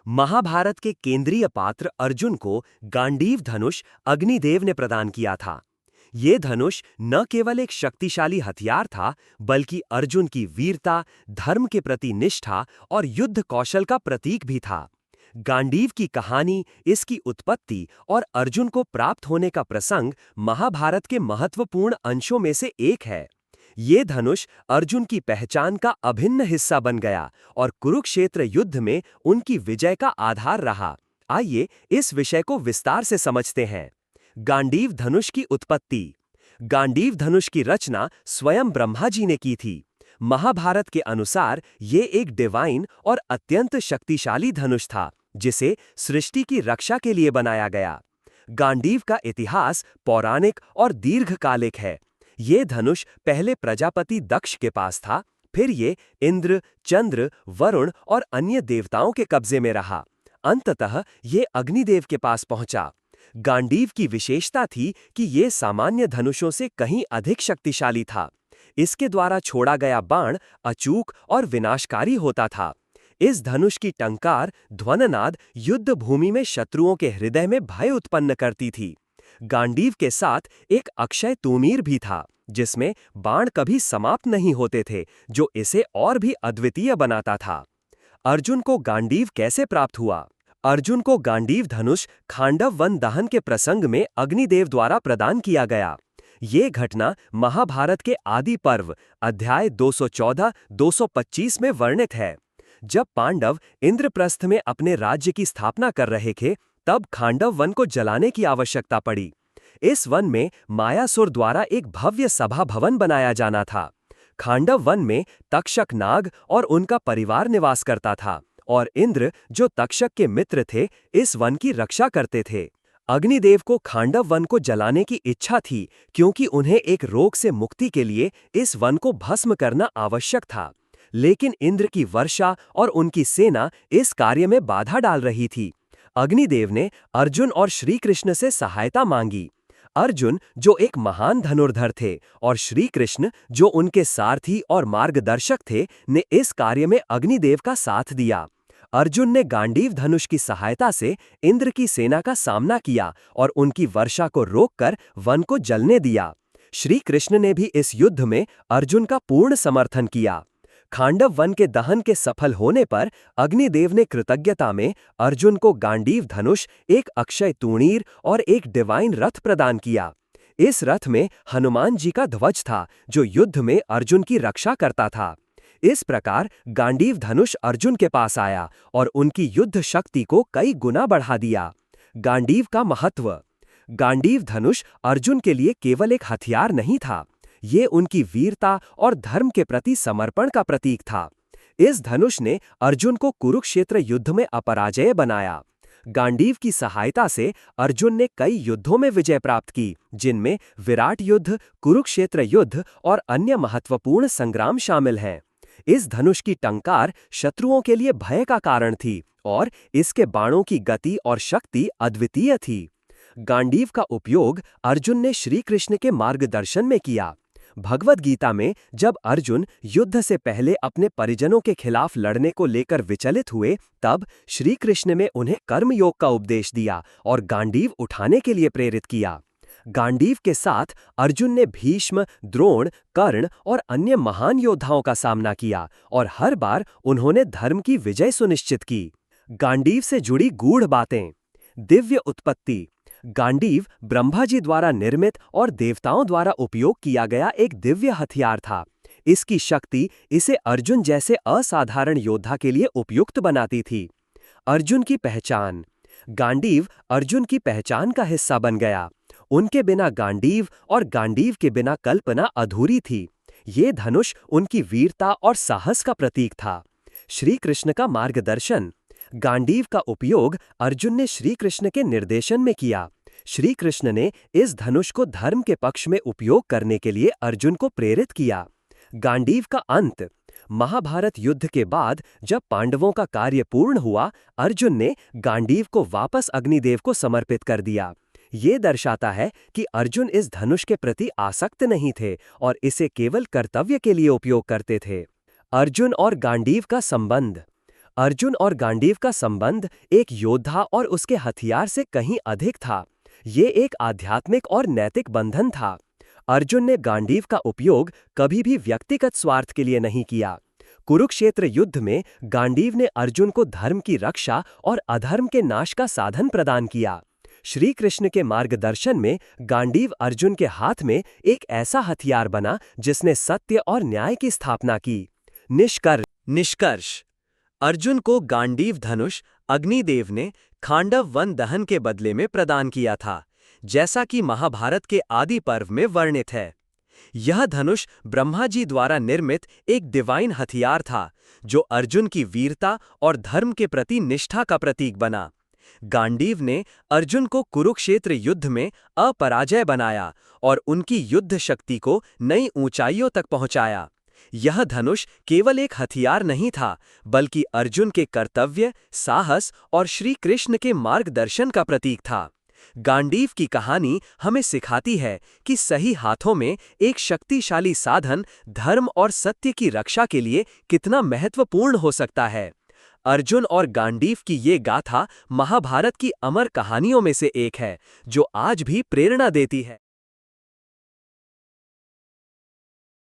महाभारत के केंद्रीय पात्र अर्जुन को गांडीव धनुष अग्निदेव ने प्रदान किया था। ये धनुष न केवल एक शक्तिशाली हथियार था, बल्कि अर्जुन की वीरता, धर्म के प्रति निष्ठा और युद्ध कौशल का प्रतीक भी था। गांडीव की कहानी, इसकी उत्पत्ति और अर्जुन को प्राप्त होने का प्रसंग महाभारत के महत्वपूर्ण अंशों में से एक है। ये धनुष अर्जुन की पहचान का अभिन्न हिस्सा बन गया और कुरुक्षेत्र युद्ध में उनकी विजय का आधार रहा। आइए इस विषय को विस्तार से समझते हैं। गांडीव धनुष की उत्पत्ति। गांडीव धनुष की रचना स्वयं ब्रह्मा जी ने की थी। महाभारत के अनुसार ये एक डिवाइन और अत्यंत शक्तिशाली धनुष था, जिसे सृष्टि की रक्षा के लिए बनाया गया। गांडीव का इतिहास पौराणिक और दीर्घकालिक है। ये धनुष पहले प्रजापति दक्ष के पास था, फिर ये इंद्र, चंद्र, वरुण और अन्य देवताओं के कब्जे में रहा। अंततः ये अग्निदेव के पास पहुंचा। गांडीव की विशेषता थी कि ये सामान्य धनुषों से कहीं अधिक शक्तिशाली था। इसके द्वारा छोड़ा गया बाण अचूक और विनाशकारी होता था। इस धनुष की टंकार ध्वननाद युद्ध भूमि में शत्रुओं के हृदय में भय उत्पन्न करती थी। गांडीव के साथ एक अक्षय तूमीर भी था, जिसमें बाण कभी समाप्त नहीं होते थे, जो इसे और भी अद्वितीय बनाता था। अर्जुन को गांडीव कैसे प्राप्त हुआ? अर्जुन को गांडीव धनुष खांडव वन दहन के प्रसंग में अग्निदेव द्वारा प्रदान किया गया। ये घटना महाभारत के आदि पर्व अध्याय 214-225 में वर्णित है। जब पांडव इंद्रप्रस्थ में अपने राज्य की स्थापना कर रहे थे, तब खांडव वन को जलाने की आवश्यकता पड़ी। इस वन में मायासुर द्वारा एक भव्य सभा भवन बनाया जाना था। खांडव वन में तक्षक नाग और उनका परिवार निवास करता था, और इंद्र, जो तक्षक के मित्र थे, इस वन की रक्षा करते थे। अग्निदेव को खांडव वन को जलाने की इच्छा थी, क्योंकि उन्हें एक रोग से मुक्ति के लिए इस वन को भस्म करना आवश्यक था। लेकिन इंद्र की वर्षा और उनकी सेना इस कार्य में बाधा डाल रही थी। अग्निदेव ने अर्जुन और श्री कृष्ण से सहायता मांगी। अर्जुन, जो एक महान धनुर्धर थे, और श्री कृष्ण, जो उनके सारथी और मार्गदर्शक थे, ने इस कार्य में अग्निदेव का साथ दिया। अर्जुन ने गांडीव धनुष की सहायता से इंद्र की सेना का सामना किया और उनकी वर्षा को रोककर वन को जलने दिया। श्री कृष्ण ने भी इस युद्ध में अर्जुन का पूर्ण समर्थन किया। खांडव वन के दहन के सफल होने पर अग्निदेव ने कृतज्ञता में अर्जुन को गांडीव धनुष, एक अक्षय तूणीर और एक डिवाइन रथ प्रदान किया। इस रथ में हनुमान जी का ध्वज था, जो युद्ध में अर्जुन की रक्षा करता था। इस प्रकार गांडीव धनुष अर्जुन के पास आया और उनकी युद्ध शक्ति को कई गुना बढ़ा दिया। गांडीव का महत्व। गांडीव धनुष अर्जुन के लिए केवल एक हथियार नहीं था, ये उनकी वीरता और धर्म के प्रति समर्पण का प्रतीक था। इस धनुष ने अर्जुन को कुरुक्षेत्र युद्ध में अपराजेय बनाया। गांडीव की सहायता से अर्जुन ने कई युद्धों में विजय प्राप्त की, जिनमें विराट युद्ध, कुरुक्षेत्र युद्ध और अन्य महत्वपूर्ण संग्राम शामिल हैं। इस धनुष की टंकार शत्रुओं के लिए भय का कारण थी, और इसके बाणों की गति और शक्ति अद्वितीय थी। गांडीव का उपयोग अर्जुन ने श्री कृष्ण के मार्गदर्शन में किया। भगवद गीता में जब अर्जुन युद्ध से पहले अपने परिजनों के खिलाफ लड़ने को लेकर विचलित हुए, तब श्री कृष्ण ने उन्हें कर्मयोग का उपदेश दिया और गांडीव उठाने के लिए प्रेरित किया। गांडीव के साथ अर्जुन ने भीष्म, द्रोण, कर्ण और अन्य महान योद्धाओं का सामना किया, और हर बार उन्होंने धर्म की विजय सुनिश्चित की। गांडीव से जुड़ी गूढ़ बातें। दिव्य उत्पत्ति। गांडीव ब्रह्मा जी द्वारा निर्मित और देवताओं द्वारा उपयोग किया गया एक दिव्य हथियार था। इसकी शक्ति इसे अर्जुन जैसे असाधारण योद्धा के लिए उपयुक्त बनाती थी। अर्जुन की पहचान। गांडीव अर्जुन की पहचान का हिस्सा बन गया। उनके बिना गांडीव और गांडीव के बिना कल्पना अधूरी थी। ये धनुष उनकी वीरता और साहस का प्रतीक था। श्री कृष्ण का मार्गदर्शन। गांडीव का उपयोग अर्जुन ने श्री कृष्ण के निर्देशन में किया। श्री कृष्ण ने इस धनुष को धर्म के पक्ष में उपयोग करने के लिए अर्जुन को प्रेरित किया। गांडीव का अंत। महाभारत युद्ध के बाद जब पांडवों का कार्य पूर्ण हुआ, अर्जुन ने गांडीव को वापस अग्निदेव को समर्पित कर दिया। ये दर्शाता है कि अर्जुन इस धनुष के प्रति आसक्त नहीं थे और इसे केवल कर्तव्य के लिए उपयोग करते थे। अर्जुन और गांडीव का संबंध। अर्जुन और गांडीव का संबंध एक योद्धा और उसके हथियार से कहीं अधिक था। ये एक आध्यात्मिक और नैतिक बंधन था। अर्जुन ने गांडीव का उपयोग कभी भी व्यक्तिगत स्वार्थ के लिए नहीं किया। कुरुक्षेत्र युद्ध में गांडीव ने अर्जुन को धर्म की रक्षा और अधर्म के नाश का साधन प्रदान किया। श्री कृष्ण के मार्गदर्शन में गांडीव अर्जुन के हाथ में एक ऐसा हथियार बना जिसने सत्य और न्याय की स्थापना की। निष्कर्ष अर्जुन को गांडीव धनुष अग्निदेव ने खांडव वन दहन के बदले में प्रदान किया था, जैसा कि महाभारत के आदि पर्व में वर्णित है। यह धनुष ब्रह्मा जी द्वारा निर्मित एक डिवाइन हथियार था, जो अर्जुन की वीरता और धर्म के प्रति निष्ठा का प्रतीक बना। गांडीव ने अर्जुन को कुरुक्षेत्र युद्ध में अपराजय बनाया और उनकी युद्ध शक्ति को नई ऊंचाइयों तक पहुंचाया। यह धनुष केवल एक हथियार नहीं था, बल्कि अर्जुन के कर्तव्य, साहस और श्री कृष्ण के मार्गदर्शन का प्रतीक था। गांडीव की कहानी हमें सिखाती है कि सही हाथों में एक शक्तिशाली साधन धर्म और सत्य की रक्षा के लिए कितना महत्वपूर्ण हो सकता है। अर्जुन और गांडीव की ये गाथा महाभारत की अमर कहानियों में से एक है, जो आज भी प्रेरणा देती है।